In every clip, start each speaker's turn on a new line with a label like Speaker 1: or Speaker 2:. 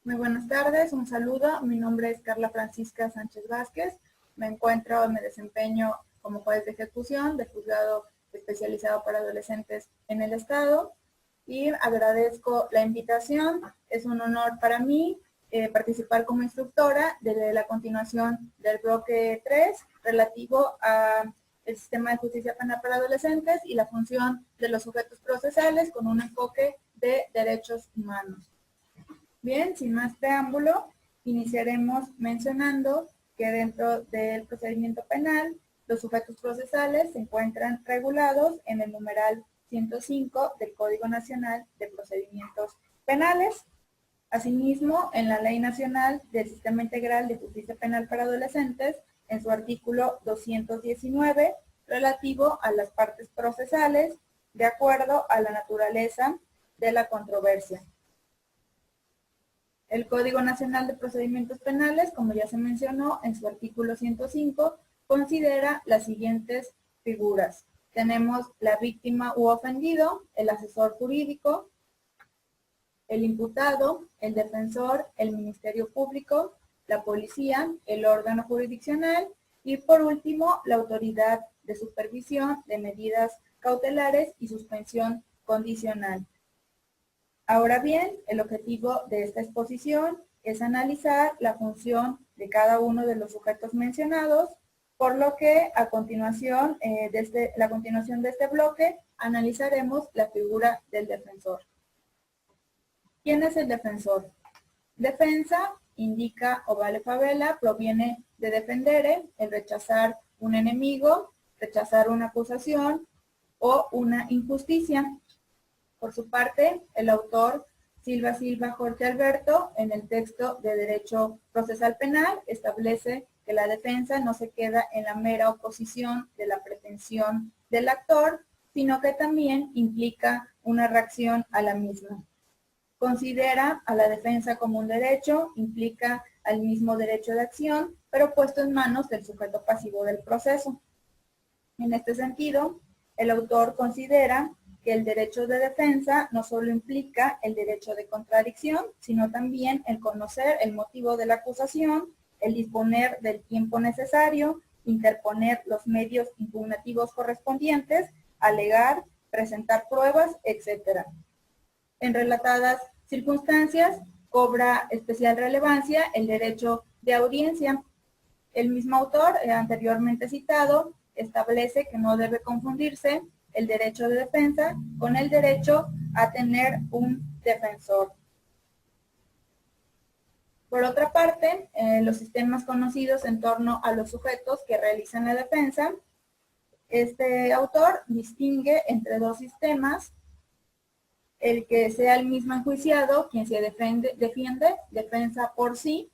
Speaker 1: Muy buenas tardes, un saludo. Mi nombre es Carla Francisca Sánchez Vázquez. Me desempeño como juez de ejecución del juzgado especializado para adolescentes en el estado y agradezco la invitación. Es un honor para mí participar como instructora de la continuación del bloque 3 relativo a el sistema de justicia penal para adolescentes y la función de los sujetos procesales con un enfoque de derechos humanos. Bien, sin más preámbulo, iniciaremos mencionando que dentro del procedimiento penal, los sujetos procesales se encuentran regulados en el numeral 105 del Código Nacional de Procedimientos Penales. Asimismo, en la Ley Nacional del Sistema Integral de Justicia Penal para Adolescentes, en su artículo 219, relativo a las partes procesales, de acuerdo a la naturaleza de la controversia. El Código Nacional de Procedimientos Penales, como ya se mencionó, en su artículo 105, considera las siguientes figuras. Tenemos la víctima u ofendido, el asesor jurídico, el imputado, el defensor, el Ministerio Público, la policía, el órgano jurisdiccional y, por último, la autoridad de supervisión de medidas cautelares y suspensión condicional. Ahora bien, el objetivo de esta exposición es analizar la función de cada uno de los sujetos mencionados, por lo que a continuación, la continuación de este bloque, analizaremos la figura del defensor. ¿Quién es el defensor? Defensa indica o vale favela, proviene de defendere, el rechazar un enemigo, rechazar una acusación o una injusticia. Por su parte, el autor Silva Jorge Alberto, en el texto de Derecho Procesal Penal, establece que la defensa no se queda en la mera oposición de la pretensión del actor, sino que también implica una reacción a la misma. Considera a la defensa como un derecho, implica al mismo derecho de acción, pero puesto en manos del sujeto pasivo del proceso. En este sentido, el autor considera que el derecho de defensa no solo implica el derecho de contradicción, sino también el conocer el motivo de la acusación, el disponer del tiempo necesario, interponer los medios impugnativos correspondientes, alegar, presentar pruebas, etc. En relatadas circunstancias, cobra especial relevancia el derecho de audiencia. El mismo autor, anteriormente citado, establece que no debe confundirse el derecho de defensa con el derecho a tener un defensor. Por otra parte, los sistemas conocidos en torno a los sujetos que realizan la defensa, este autor distingue entre dos sistemas: el que sea el mismo enjuiciado quien se defiende, defensa por sí,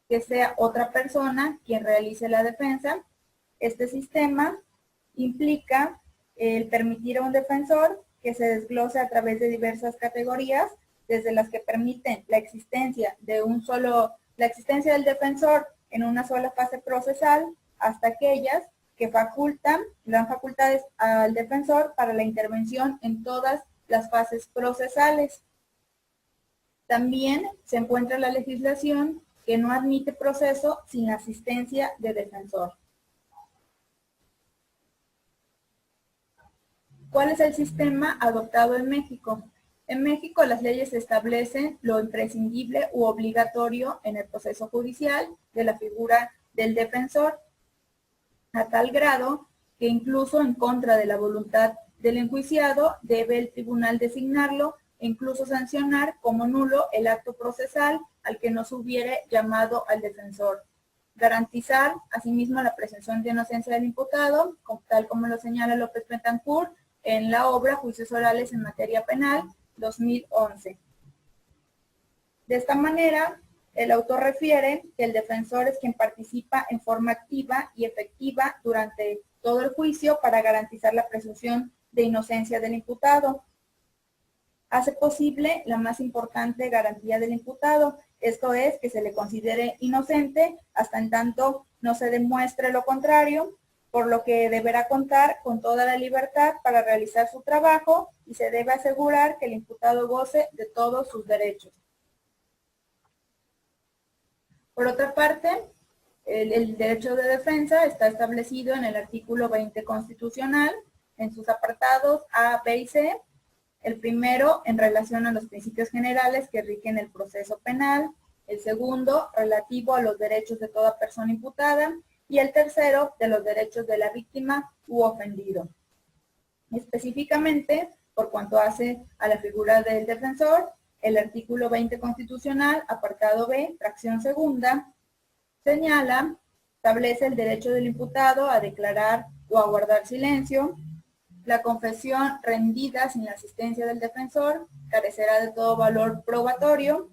Speaker 1: que sea otra persona quien realice la defensa. Este sistema implica el permitir a un defensor que se desglose a través de diversas categorías, desde las que permiten la existencia del defensor en una sola fase procesal, hasta aquellas que dan facultades al defensor para la intervención en todas las fases procesales. También se encuentra la legislación que no admite proceso sin la asistencia de defensor. ¿Cuál es el sistema adoptado en México? En México las leyes establecen lo imprescindible u obligatorio en el proceso judicial de la figura del defensor, a tal grado que incluso en contra de la voluntad del enjuiciado debe el tribunal designarlo e incluso sancionar como nulo el acto procesal al que no se hubiere llamado al defensor. Garantizar asimismo la presunción de inocencia del imputado, tal como lo señala López Betancourt en la obra Juicios Orales en Materia Penal, 2011. De esta manera, el autor refiere que el defensor es quien participa en forma activa y efectiva durante todo el juicio para garantizar la presunción de inocencia del imputado. Hace posible la más importante garantía del imputado, esto es, que se le considere inocente hasta en tanto no se demuestre lo contrario, por lo que deberá contar con toda la libertad para realizar su trabajo y se debe asegurar que el imputado goce de todos sus derechos. Por otra parte, el derecho de defensa está establecido en el artículo 20 constitucional, en sus apartados A, B y C. El primero, en relación a los principios generales que rigen el proceso penal. El segundo, relativo a los derechos de toda persona imputada. Y el tercero, de los derechos de la víctima u ofendido. Específicamente, por cuanto hace a la figura del defensor, el artículo 20 constitucional, apartado B, fracción segunda, señala, establece el derecho del imputado a declarar o a guardar silencio. La confesión rendida sin la asistencia del defensor carecerá de todo valor probatorio.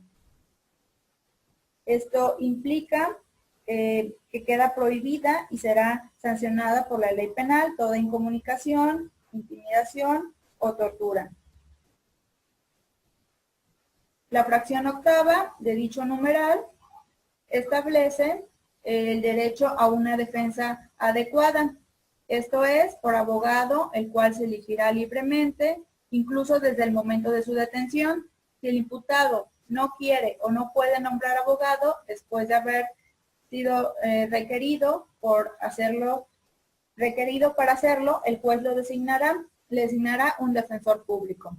Speaker 1: Esto implica que queda prohibida y será sancionada por la ley penal toda incomunicación, intimidación o tortura. La fracción octava de dicho numeral establece el derecho a una defensa adecuada. Esto es, por abogado, el cual se elegirá libremente, incluso desde el momento de su detención. Si el imputado no quiere o no puede nombrar abogado, después de haber sido requerido para hacerlo, el juez le designará un defensor público.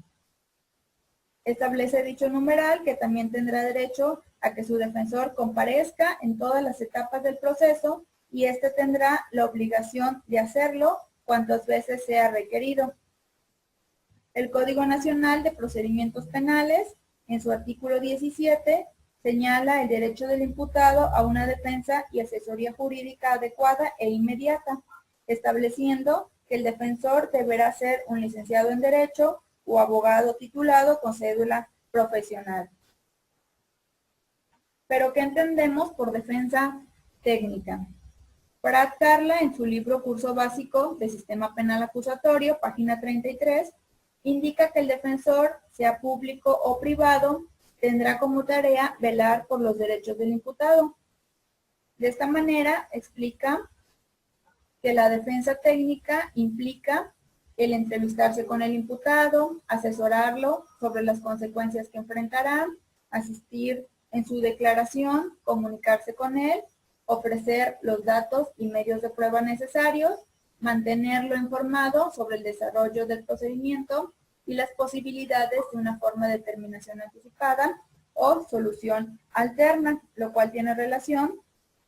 Speaker 1: Establece dicho numeral que también tendrá derecho a que su defensor comparezca en todas las etapas del proceso y éste tendrá la obligación de hacerlo cuantas veces sea requerido. El Código Nacional de Procedimientos Penales, en su artículo 17, señala el derecho del imputado a una defensa y asesoría jurídica adecuada e inmediata, estableciendo que el defensor deberá ser un licenciado en Derecho o abogado titulado con cédula profesional. ¿Pero qué entendemos por defensa técnica? Prat Carla, en su libro Curso Básico de Sistema Penal Acusatorio, página 33, indica que el defensor, sea público o privado, tendrá como tarea velar por los derechos del imputado. De esta manera, explica que la defensa técnica implica el entrevistarse con el imputado, asesorarlo sobre las consecuencias que enfrentará, asistir en su declaración, comunicarse con él, ofrecer los datos y medios de prueba necesarios, mantenerlo informado sobre el desarrollo del procedimiento y las posibilidades de una forma de terminación anticipada o solución alterna, lo cual tiene relación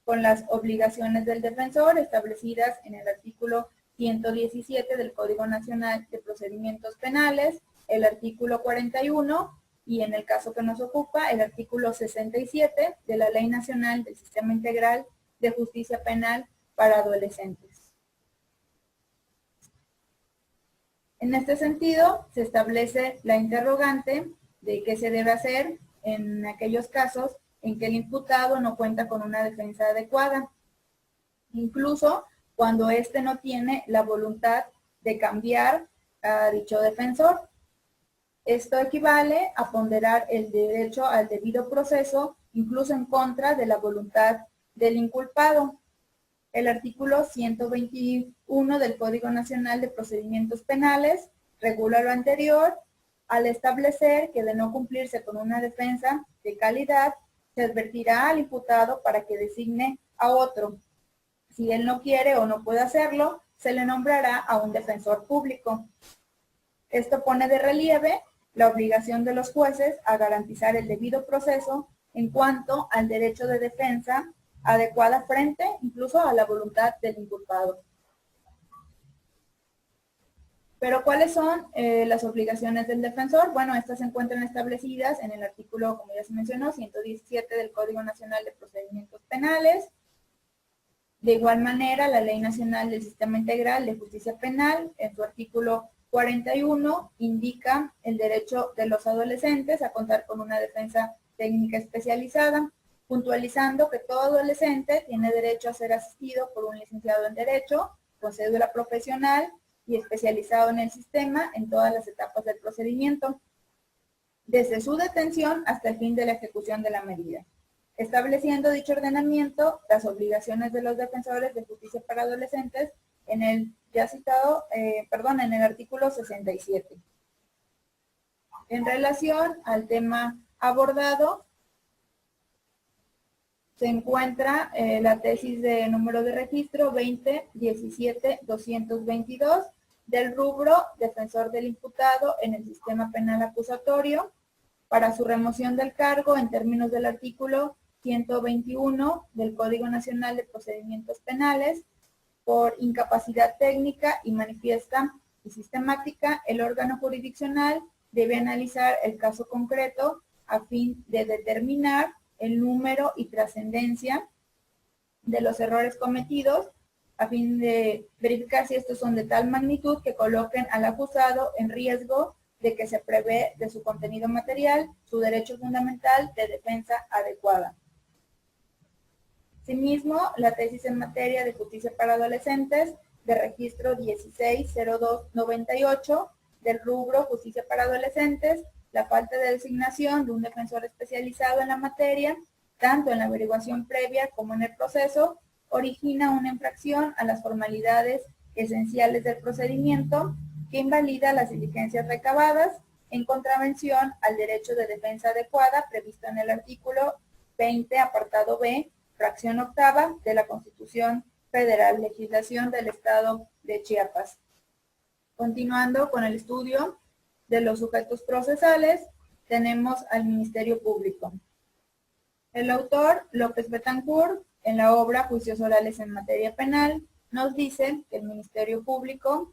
Speaker 1: con las obligaciones del defensor establecidas en el artículo 117 del Código Nacional de Procedimientos Penales, el artículo 41 y en el caso que nos ocupa, el artículo 67 de la Ley Nacional del Sistema Integral de Justicia Penal para Adolescentes. En este sentido, se establece la interrogante de qué se debe hacer en aquellos casos en que el imputado no cuenta con una defensa adecuada, incluso cuando éste no tiene la voluntad de cambiar a dicho defensor. Esto equivale a ponderar el derecho al debido proceso, incluso en contra de la voluntad del inculpado. El artículo 121 del Código Nacional de Procedimientos Penales regula lo anterior al establecer que de no cumplirse con una defensa de calidad, se advertirá al imputado para que designe a otro. Si él no quiere o no puede hacerlo, se le nombrará a un defensor público. Esto pone de relieve la obligación de los jueces a garantizar el debido proceso en cuanto al derecho de defensa adecuada frente incluso a la voluntad del inculpado. Pero ¿cuáles son las obligaciones del defensor? Bueno, estas se encuentran establecidas en el artículo, como ya se mencionó, 117 del Código Nacional de Procedimientos Penales. De igual manera, la Ley Nacional del Sistema Integral de Justicia Penal, en su artículo 41, indica el derecho de los adolescentes a contar con una defensa técnica especializada, puntualizando que todo adolescente tiene derecho a ser asistido por un licenciado en Derecho, con cédula profesional y especializado en el sistema en todas las etapas del procedimiento, desde su detención hasta el fin de la ejecución de la medida, estableciendo dicho ordenamiento las obligaciones de los defensores de justicia para adolescentes en el ya citado, en el artículo 67. En relación al tema abordado, se encuentra la tesis de número de registro 20-17-222 del rubro defensor del imputado en el sistema penal acusatorio para su remoción del cargo en términos del artículo 121 del Código Nacional de Procedimientos Penales por incapacidad técnica y manifiesta y sistemática. El órgano jurisdiccional debe analizar el caso concreto a fin de determinar el número y trascendencia de los errores cometidos, a fin de verificar si estos son de tal magnitud que coloquen al acusado en riesgo de que se prevé de su contenido material su derecho fundamental de defensa adecuada. Asimismo, la tesis en materia de justicia para adolescentes de registro 160298 del rubro justicia para adolescentes, la falta de designación de un defensor especializado en la materia, tanto en la averiguación previa como en el proceso, origina una infracción a las formalidades esenciales del procedimiento que invalida las diligencias recabadas en contravención al derecho de defensa adecuada previsto en el artículo 20, apartado B, fracción octava de la Constitución Federal, legislación del Estado de Chiapas. Continuando con el estudio de los sujetos procesales, tenemos al Ministerio Público. El autor, López Betancourt, en la obra Juicios Orales en Materia Penal, nos dice que el Ministerio Público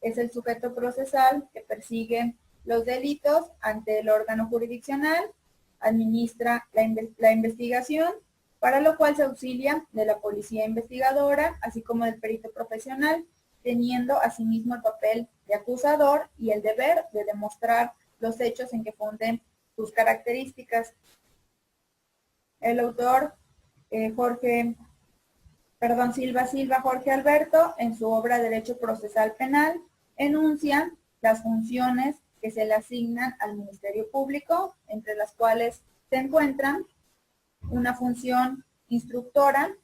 Speaker 1: es el sujeto procesal que persigue los delitos ante el órgano jurisdiccional, administra la investigación, para lo cual se auxilia de la policía investigadora, así como del perito profesional, teniendo asimismo el papel de acusador y el deber de demostrar los hechos en que funden sus características. El autor Silva Jorge Alberto, en su obra Derecho Procesal Penal, enuncia las funciones que se le asignan al Ministerio Público, entre las cuales se encuentran una función instructora,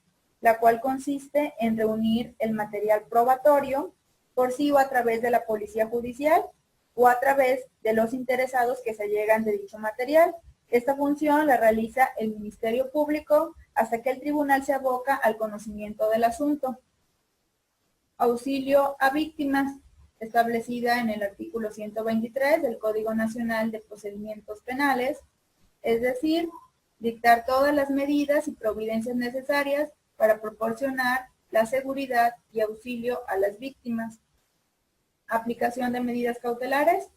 Speaker 1: la cual consiste en reunir el material probatorio por sí o a través de la policía judicial o a través de los interesados que se llegan de dicho material. Esta función la realiza el Ministerio Público hasta que el tribunal se aboca al conocimiento del asunto. Auxilio a víctimas, establecida en el artículo 123 del Código Nacional de Procedimientos Penales, es decir, dictar todas las medidas y providencias necesarias para proporcionar la seguridad y auxilio a las víctimas. Aplicación de medidas cautelares.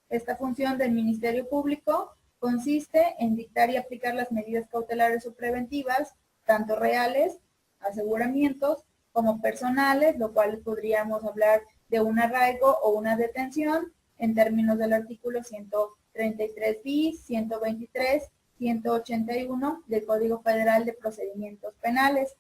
Speaker 1: Esta función del Ministerio Público consiste en dictar y aplicar las medidas cautelares o preventivas, tanto reales, aseguramientos, como personales, lo cual podríamos hablar de un arraigo o una detención en términos del artículo 133 bis, 123, 181 del Código Federal de Procedimientos Penales.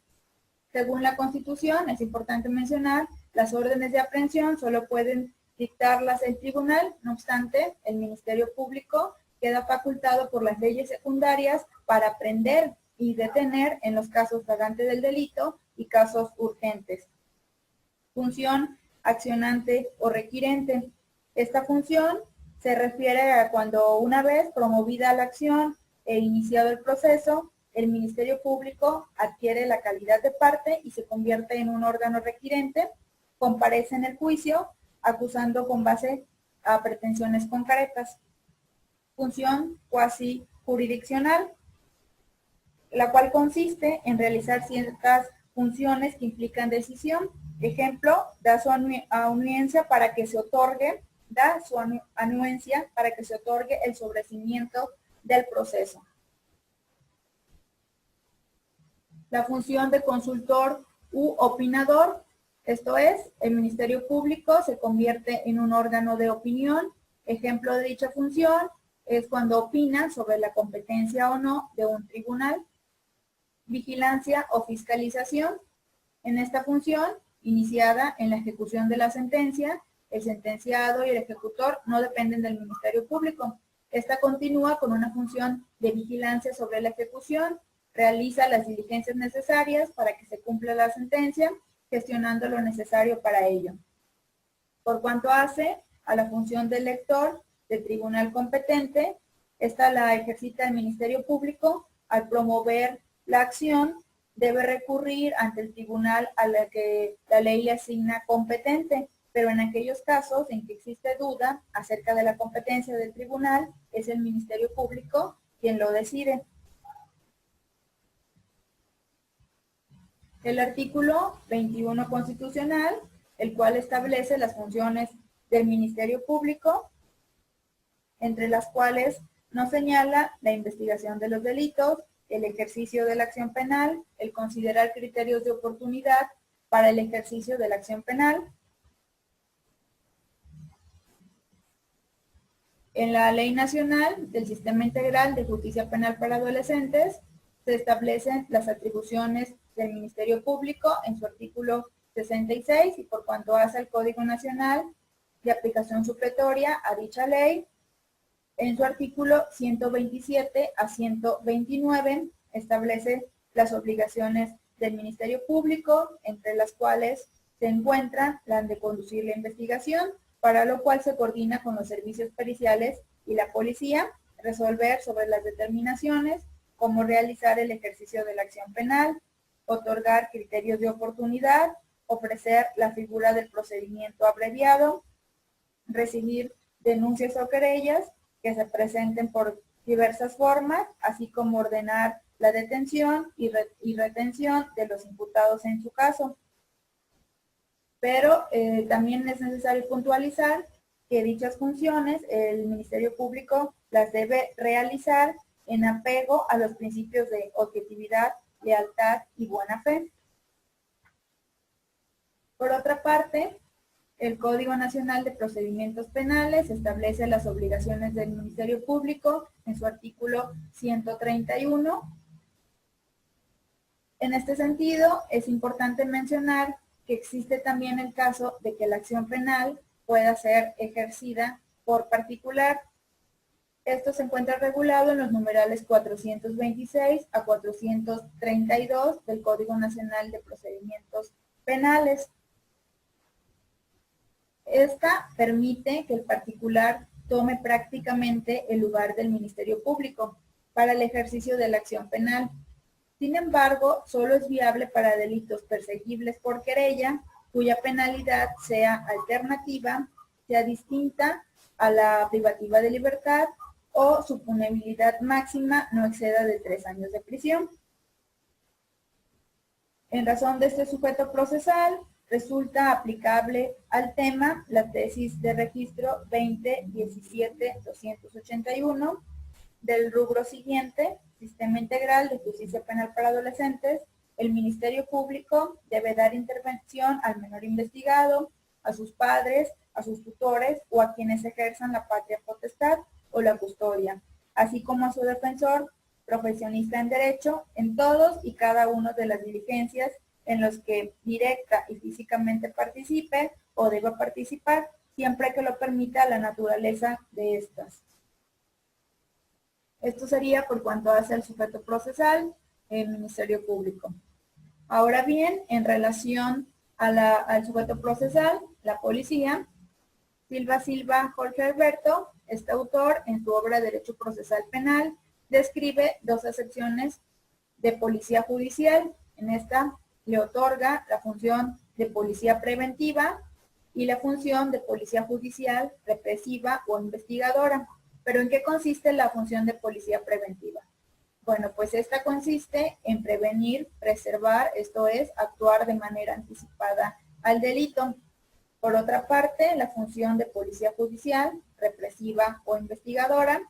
Speaker 1: Según la Constitución, es importante mencionar, las órdenes de aprehensión solo pueden dictarlas el tribunal, no obstante, el Ministerio Público queda facultado por las leyes secundarias para apreender y detener en los casos flagrantes del delito y casos urgentes. Función accionante o requirente. Esta función se refiere a cuando una vez promovida la acción e iniciado el proceso, el Ministerio Público adquiere la calidad de parte y se convierte en un órgano requirente, comparece en el juicio, acusando con base a pretensiones concretas. Función cuasi jurisdiccional, la cual consiste en realizar ciertas funciones que implican decisión. Ejemplo, da su anuencia para que se otorgue el sobreseimiento del proceso. La función de consultor u opinador, esto es, el Ministerio Público se convierte en un órgano de opinión. Ejemplo de dicha función es cuando opina sobre la competencia o no de un tribunal. Vigilancia o fiscalización. En esta función, iniciada en la ejecución de la sentencia, el sentenciado y el ejecutor no dependen del Ministerio Público. Esta continúa con una función de vigilancia sobre la ejecución, realiza las diligencias necesarias para que se cumpla la sentencia, gestionando lo necesario para ello. Por cuanto hace a la función del lector del tribunal competente, esta la ejercita el Ministerio Público al promover la acción, debe recurrir ante el tribunal a la que la ley le asigna competente, pero en aquellos casos en que existe duda acerca de la competencia del tribunal, es el Ministerio Público quien lo decide. El artículo 21 constitucional, el cual establece las funciones del Ministerio Público, entre las cuales nos señala la investigación de los delitos, el ejercicio de la acción penal, el considerar criterios de oportunidad para el ejercicio de la acción penal. En la Ley Nacional del Sistema Integral de Justicia Penal para Adolescentes se establecen las atribuciones del Ministerio Público en su artículo 66 y por cuanto hace al Código Nacional de aplicación supletoria a dicha ley, en su artículo 127 a 129 establece las obligaciones del Ministerio Público, entre las cuales se encuentran la de conducir la investigación, para lo cual se coordina con los servicios periciales y la policía, resolver sobre las determinaciones, cómo realizar el ejercicio de la acción penal, otorgar criterios de oportunidad, ofrecer la figura del procedimiento abreviado, recibir denuncias o querellas que se presenten por diversas formas, así como ordenar la detención y retención de los imputados en su caso. Pero también es necesario puntualizar que dichas funciones el Ministerio Público las debe realizar en apego a los principios de objetividad, lealtad y buena fe. Por otra parte, el Código Nacional de Procedimientos Penales establece las obligaciones del Ministerio Público en su artículo 131. En este sentido, es importante mencionar que existe también el caso de que la acción penal pueda ser ejercida por particular. Esto se encuentra regulado en los numerales 426 a 432 del Código Nacional de Procedimientos Penales. Esta permite que el particular tome prácticamente el lugar del Ministerio Público para el ejercicio de la acción penal. Sin embargo, solo es viable para delitos perseguibles por querella, cuya penalidad sea alternativa, sea distinta a la privativa de libertad o su punibilidad máxima no exceda de 3 años de prisión. En razón de este sujeto procesal, resulta aplicable al tema la tesis de registro 2017-281 del rubro siguiente, Sistema Integral de Justicia Penal para Adolescentes. El Ministerio Público debe dar intervención al menor investigado, a sus padres, a sus tutores o a quienes ejerzan la patria potestad o la custodia, así como a su defensor, profesionista en derecho, en todos y cada uno de las diligencias en los que directa y físicamente participe o deba participar, siempre que lo permita la naturaleza de estas. Esto sería por cuanto hace al sujeto procesal, el Ministerio Público. Ahora bien, en relación al sujeto procesal, la policía, Silva Jorge Alberto, este autor, en su obra Derecho Procesal Penal, describe 2 acepciones de policía judicial. En esta le otorga la función de policía preventiva y la función de policía judicial, represiva o investigadora. ¿Pero en qué consiste la función de policía preventiva? Bueno, pues esta consiste en prevenir, preservar, esto es, actuar de manera anticipada al delito. Por otra parte, la función de policía judicial, represiva o investigadora,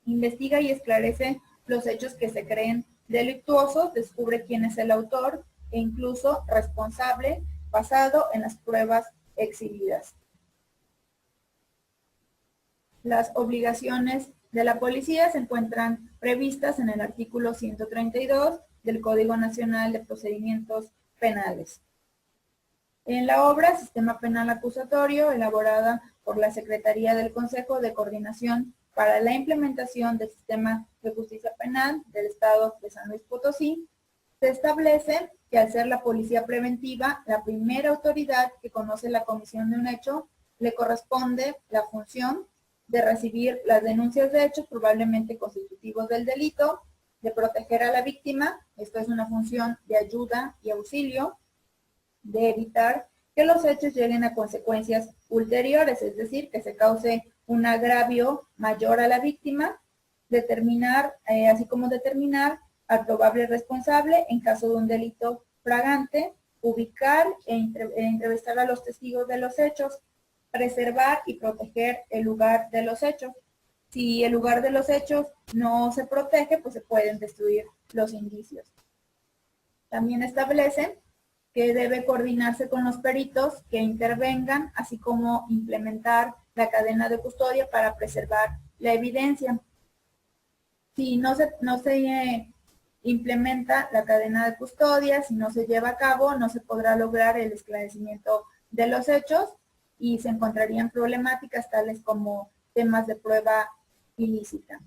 Speaker 1: investiga y esclarece los hechos que se creen delictuosos, descubre quién es el autor e incluso responsable, basado en las pruebas exhibidas. Las obligaciones de la policía se encuentran previstas en el artículo 132 del Código Nacional de Procedimientos Penales. En la obra Sistema Penal Acusatorio, elaborada por la Secretaría del Consejo de Coordinación para la implementación del Sistema de Justicia Penal del Estado de San Luis Potosí, se establece que al ser la policía preventiva, la primera autoridad que conoce la comisión de un hecho, le corresponde la función de recibir las denuncias de hechos probablemente constitutivos del delito, de proteger a la víctima. Esto es una función de ayuda y auxilio, de evitar que los hechos lleguen a consecuencias ulteriores, es decir, que se cause un agravio mayor a la víctima, así como determinar al probable responsable en caso de un delito flagrante, ubicar e entrevistar a los testigos de los hechos, preservar y proteger el lugar de los hechos. Si el lugar de los hechos no se protege, pues se pueden destruir los indicios. También establece que debe coordinarse con los peritos que intervengan, así como implementar la cadena de custodia para preservar la evidencia. Si no se implementa la cadena de custodia, si no se lleva a cabo, no se podrá lograr el esclarecimiento de los hechos y se encontrarían problemáticas tales como temas de prueba ilícita.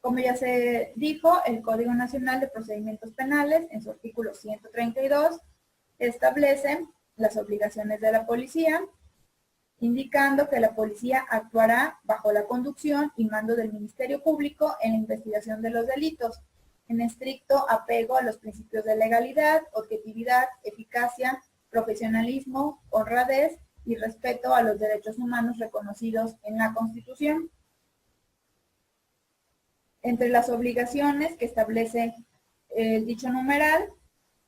Speaker 1: Como ya se dijo, el Código Nacional de Procedimientos Penales, en su artículo 132, establece las obligaciones de la policía, indicando que la policía actuará bajo la conducción y mando del Ministerio Público en la investigación de los delitos, en estricto apego a los principios de legalidad, objetividad, eficacia, profesionalismo, honradez y respeto a los derechos humanos reconocidos en la Constitución. Entre las obligaciones que establece el dicho numeral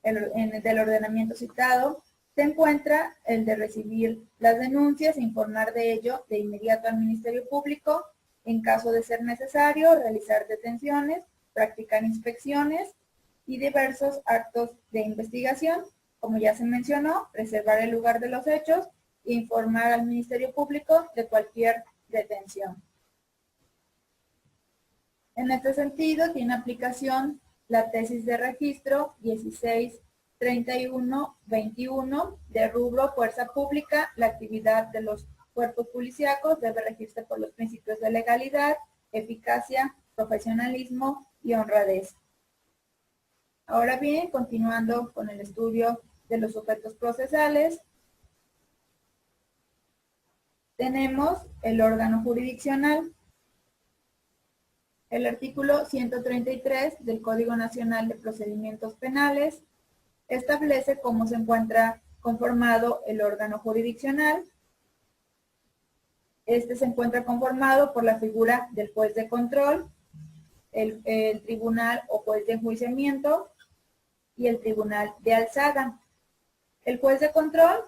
Speaker 1: del ordenamiento citado, se encuentra el de recibir las denuncias e informar de ello de inmediato al Ministerio Público, en caso de ser necesario, realizar detenciones, practicar inspecciones y diversos actos de investigación, como ya se mencionó, preservar el lugar de los hechos e informar al Ministerio Público de cualquier detención. En este sentido, tiene aplicación la tesis de registro 1631-21 de rubro Fuerza Pública. La actividad de los cuerpos policíacos debe regirse por los principios de legalidad, eficacia, profesionalismo y honradez. Ahora bien, continuando con el estudio de los sujetos procesales, tenemos el órgano jurisdiccional. El artículo 133 del Código Nacional de Procedimientos Penales establece cómo se encuentra conformado el órgano jurisdiccional. Este se encuentra conformado por la figura del juez de control, el tribunal o juez de enjuiciamiento y el tribunal de alzada. El juez de control,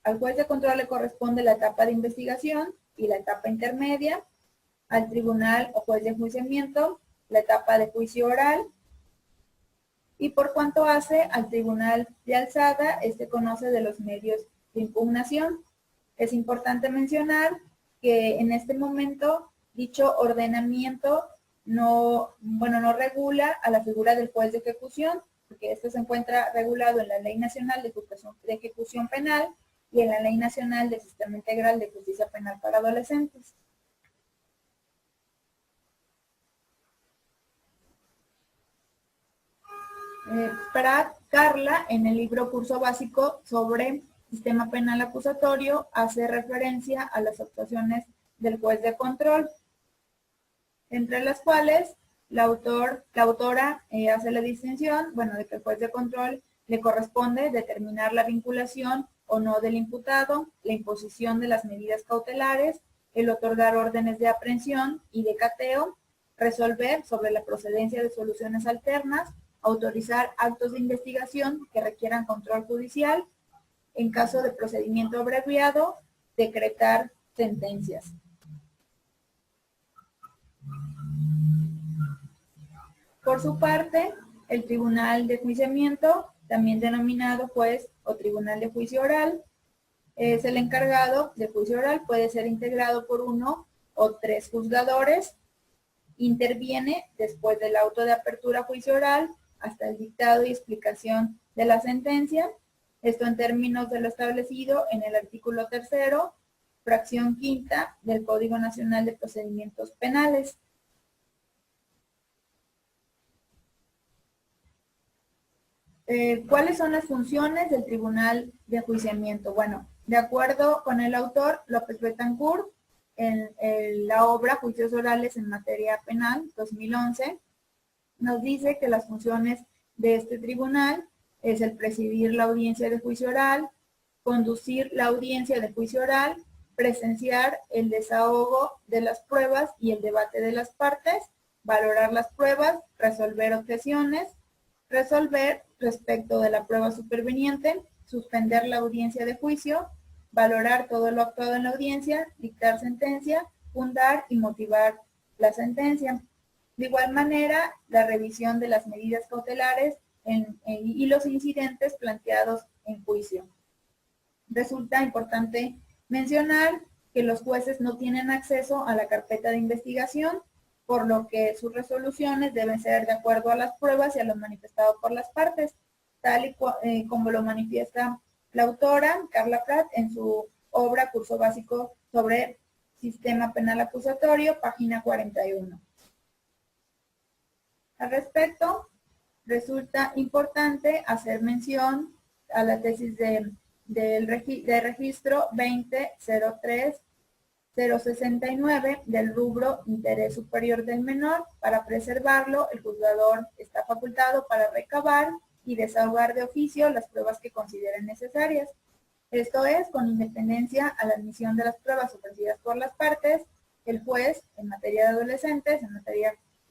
Speaker 1: al juez de control le corresponde la etapa de investigación y la etapa intermedia. Al tribunal o juez de enjuiciamiento, la etapa de juicio oral. Y por cuanto hace al tribunal de alzada, este conoce de los medios de impugnación. Es importante mencionar que en este momento dicho ordenamiento no regula a la figura del juez de ejecución, porque esto se encuentra regulado en la Ley Nacional de Ejecución Penal y en la Ley Nacional del Sistema Integral de Justicia Penal para Adolescentes. Prat Carla, en el libro Curso Básico sobre Sistema Penal Acusatorio, hace referencia a las actuaciones del juez de control, entre las cuales la autora hace la distinción, de que el juez de control le corresponde determinar la vinculación o no del imputado, la imposición de las medidas cautelares, el otorgar órdenes de aprehensión y de cateo, resolver sobre la procedencia de soluciones alternas, autorizar actos de investigación que requieran control judicial, en caso de procedimiento abreviado, decretar sentencias. Por su parte, el Tribunal de Enjuiciamiento, también denominado juez o Tribunal de Juicio Oral, es el encargado del juicio oral, puede ser integrado por 1 o 3 juzgadores, interviene después del auto de apertura a juicio oral hasta el dictado y explicación de la sentencia, esto en términos de lo establecido en el artículo 3º, fracción 5ª del Código Nacional de Procedimientos Penales. ¿Cuáles son las funciones del Tribunal de Enjuiciamiento? Bueno, de acuerdo con el autor López Betancourt, en la obra Juicios Orales en Materia Penal, 2011, nos dice que las funciones de este tribunal es el presidir la audiencia de juicio oral, conducir la audiencia de juicio oral, presenciar el desahogo de las pruebas y el debate de las partes, valorar las pruebas, resolver objeciones, resolver respecto de la prueba superveniente, suspender la audiencia de juicio, valorar todo lo actuado en la audiencia, dictar sentencia, fundar y motivar la sentencia. De igual manera, la revisión de las medidas cautelares y los incidentes planteados en juicio. Resulta importante mencionar que los jueces no tienen acceso a la carpeta de investigación, por lo que sus resoluciones deben ser de acuerdo a las pruebas y a lo manifestado por las partes, tal y como lo manifiesta la autora Carla Prat en su obra Curso Básico sobre Sistema Penal Acusatorio, página 41. Al respecto, resulta importante hacer mención a la tesis de registro 20.03.069 del rubro Interés Superior del Menor. Para preservarlo, el juzgador está facultado para recabar y desahogar de oficio las pruebas que consideren necesarias. Esto es, con independencia a la admisión de las pruebas ofrecidas por las partes, el juez, en materia de adolescentes,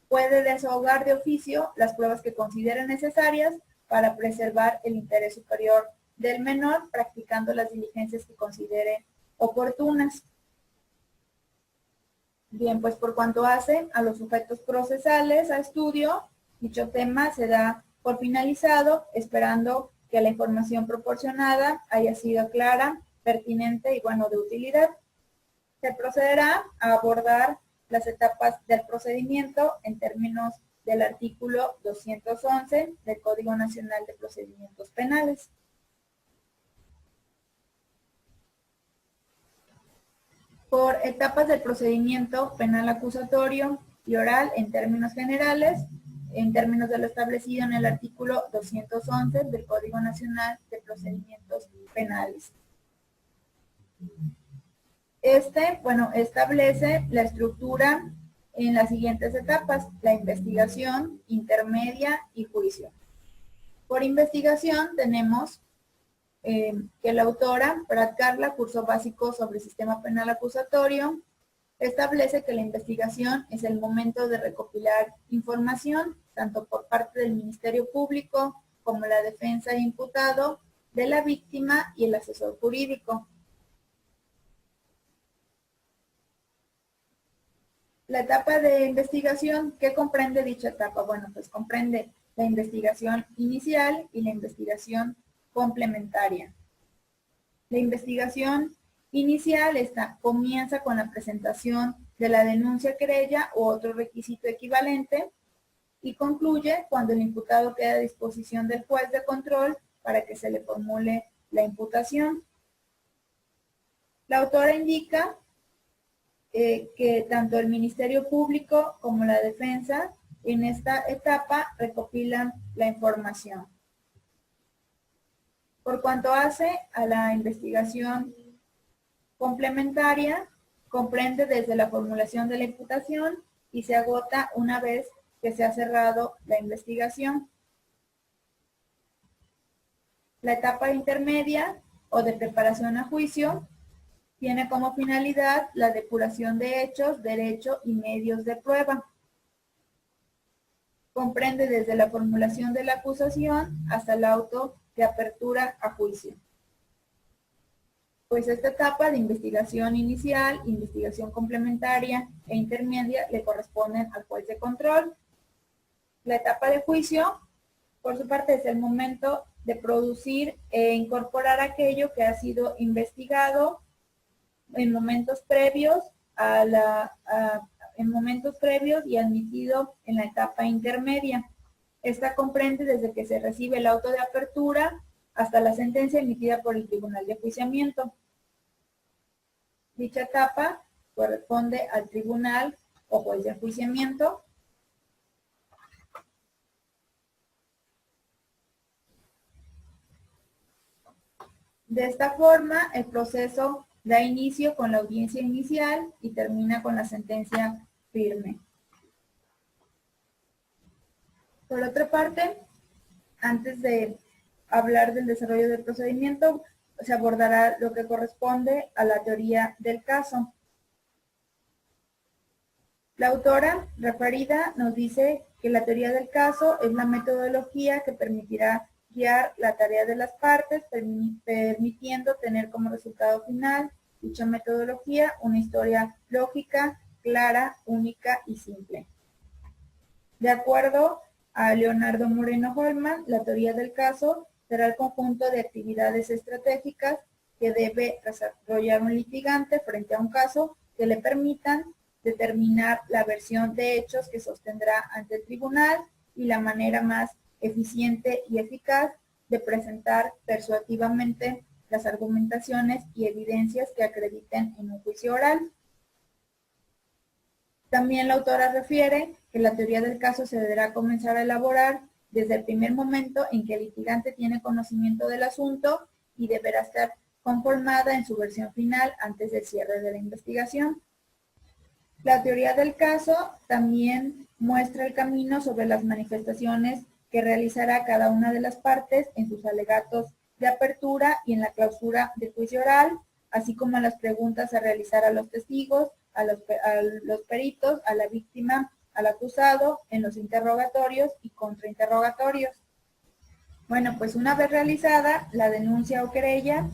Speaker 1: puede desahogar de oficio las pruebas que considere necesarias para preservar el interés superior del menor, practicando las diligencias que considere oportunas. Bien, pues por cuanto hace a los sujetos procesales a estudio, dicho tema se da por finalizado, esperando que la información proporcionada haya sido clara, pertinente y, bueno, de utilidad. Se procederá a abordar las etapas del procedimiento en términos del artículo 211 del Código Nacional de Procedimientos Penales. Por etapas del procedimiento penal acusatorio y oral en términos generales, en términos de lo establecido en el artículo 211 del Código Nacional de Procedimientos Penales. Establece la estructura en las siguientes etapas: la investigación, intermedia y juicio. Por investigación tenemos que la autora, Prat Carla, Curso Básico sobre Sistema Penal Acusatorio, establece que la investigación es el momento de recopilar información, tanto por parte del Ministerio Público como la defensa e imputado, de la víctima y el asesor jurídico. La etapa de investigación, ¿qué comprende dicha etapa? Bueno, pues comprende la investigación inicial y la investigación complementaria. La investigación inicial comienza con la presentación de la denuncia, querella u otro requisito equivalente y concluye cuando el imputado queda a disposición del juez de control para que se le formule la imputación. La autora indica que tanto el Ministerio Público como la defensa en esta etapa recopilan la información. Por cuanto hace a la investigación complementaria, comprende desde la formulación de la imputación y se agota una vez que se ha cerrado la investigación. La etapa intermedia o de preparación a juicio tiene como finalidad la depuración de hechos, derecho y medios de prueba. Comprende desde la formulación de la acusación hasta el auto de apertura a juicio. Pues esta etapa de investigación inicial, investigación complementaria e intermedia le corresponden al juez de control. La etapa de juicio, por su parte, es el momento de producir e incorporar aquello que ha sido investigado en momentos previos y admitido en la etapa intermedia. Esta comprende desde que se recibe el auto de apertura hasta la sentencia emitida por el Tribunal de Enjuiciamiento. Dicha etapa corresponde al tribunal o juez de enjuiciamiento. De esta forma, el proceso Da inicio con la audiencia inicial y termina con la sentencia firme. Por otra parte, antes de hablar del desarrollo del procedimiento, se abordará lo que corresponde a la teoría del caso. La autora referida nos dice que la teoría del caso es la metodología que permitirá guiar la tarea de las partes, permitiendo tener como resultado final dicha metodología una historia lógica, clara, única y simple. De acuerdo a Leonardo Moreno Holman, la teoría del caso será el conjunto de actividades estratégicas que debe desarrollar un litigante frente a un caso que le permitan determinar la versión de hechos que sostendrá ante el tribunal y la manera más eficiente y eficaz de presentar persuasivamente las argumentaciones y evidencias que acrediten en un juicio oral. También la autora refiere que la teoría del caso se deberá comenzar a elaborar desde el primer momento en que el litigante tiene conocimiento del asunto y deberá estar conformada en su versión final antes del cierre de la investigación. La teoría del caso también muestra el camino sobre las manifestaciones que realizará cada una de las partes en sus alegatos de apertura y en la clausura del juicio oral, así como las preguntas a realizar a los testigos, a los peritos, a la víctima, al acusado, en los interrogatorios y contrainterrogatorios. Bueno, pues una vez realizada la denuncia o querella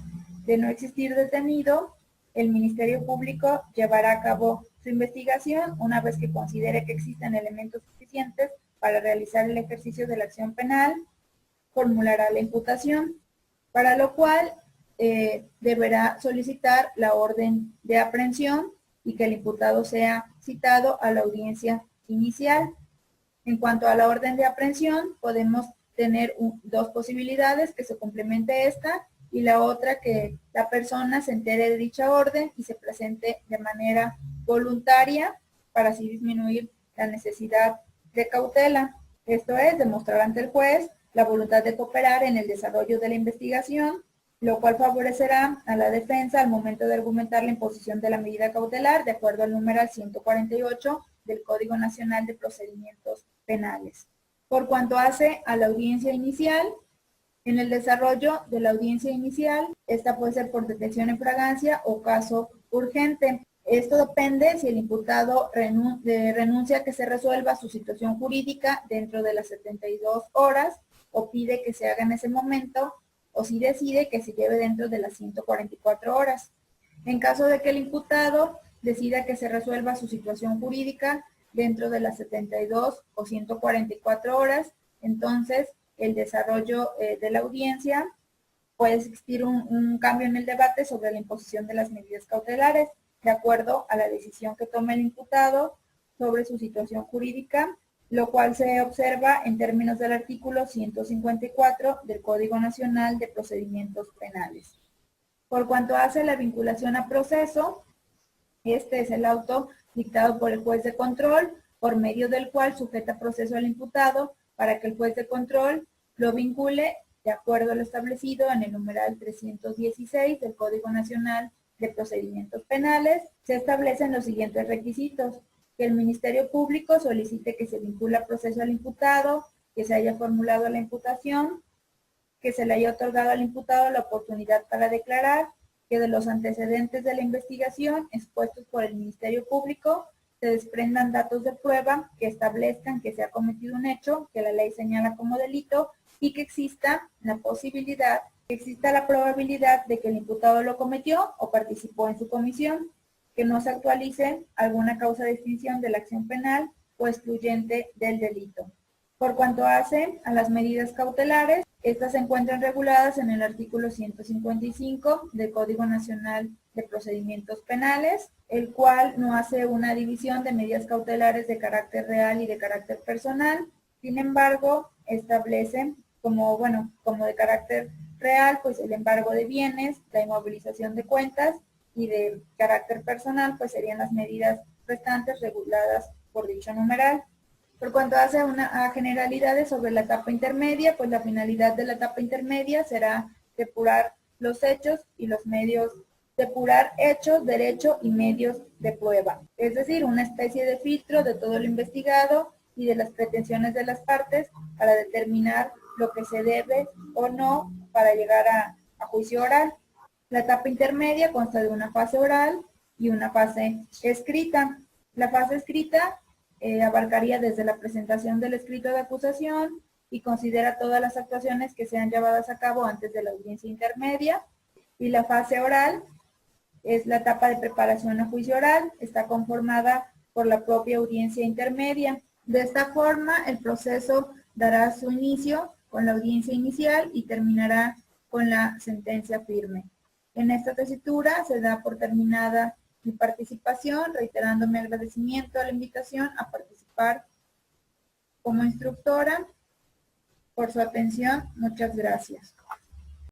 Speaker 1: de no existir detenido, el Ministerio Público llevará a cabo su investigación una vez que considere que existen elementos suficientes para realizar el ejercicio de la acción penal, formulará la imputación, para lo cual deberá solicitar la orden de aprehensión y que el imputado sea citado a la audiencia inicial. En cuanto a la orden de aprehensión, podemos tener dos posibilidades: que se complemente esta y la otra que la persona se entere de dicha orden y se presente de manera voluntaria para así disminuir la necesidad de cautela. Esto es, demostrar ante el juez la voluntad de cooperar en el desarrollo de la investigación, lo cual favorecerá a la defensa al momento de argumentar la imposición de la medida cautelar de acuerdo al numeral 148 del Código Nacional de Procedimientos Penales. Por cuanto hace a la audiencia inicial, en el desarrollo de la audiencia inicial, esta puede ser por detención en fragancia o caso urgente. Esto depende si el imputado renuncia a que se resuelva su situación jurídica dentro de las 72 horas o pide que se haga en ese momento, o si decide que se lleve dentro de las 144 horas. En caso de que el imputado decida que se resuelva su situación jurídica dentro de las 72 o 144 horas, entonces el desarrollo de la audiencia puede existir un cambio en el debate sobre la imposición de las medidas cautelares, de acuerdo a la decisión que tome el imputado sobre su situación jurídica, lo cual se observa en términos del artículo 154 del Código Nacional de Procedimientos Penales. Por cuanto hace la vinculación a proceso, este es el auto dictado por el juez de control, por medio del cual sujeta proceso al imputado para que el juez de control lo vincule de acuerdo a lo establecido en el numeral 316 del Código Nacional de Procedimientos Penales. Se establecen los siguientes requisitos: que el Ministerio Público solicite que se vincule a proceso al imputado, que se haya formulado la imputación, que se le haya otorgado al imputado la oportunidad para declarar, que de los antecedentes de la investigación expuestos por el Ministerio Público se desprendan datos de prueba que establezcan que se ha cometido un hecho que la ley señala como delito y que exista la probabilidad de que el imputado lo cometió o participó en su comisión, que no se actualice alguna causa de extinción de la acción penal o excluyente del delito. Por cuanto hace a las medidas cautelares, estas se encuentran reguladas en el artículo 155 del Código Nacional de Procedimientos Penales, el cual no hace una división de medidas cautelares de carácter real y de carácter personal. Sin embargo, establece como de carácter real, pues el embargo de bienes, la inmovilización de cuentas, y de carácter personal, pues serían las medidas restantes reguladas por dicho numeral. Por cuanto hace a generalidades sobre la etapa intermedia, pues la finalidad de la etapa intermedia será depurar los hechos y los medios Depurar hechos, derecho y medios de prueba, es decir, una especie de filtro de todo lo investigado y de las pretensiones de las partes para determinar lo que se debe o no para llegar a juicio oral. La etapa intermedia consta de una fase oral y una fase escrita. La fase escrita abarcaría desde la presentación del escrito de acusación y considera todas las actuaciones que sean llevadas a cabo antes de la audiencia intermedia. Y la fase oral es la etapa de preparación a juicio oral, está conformada por la propia audiencia intermedia. De esta forma, el proceso dará su inicio con la audiencia inicial y terminará con la sentencia firme. En esta tesitura se da por terminada mi participación, reiterando mi agradecimiento a la invitación a participar como instructora. Por su atención, muchas gracias.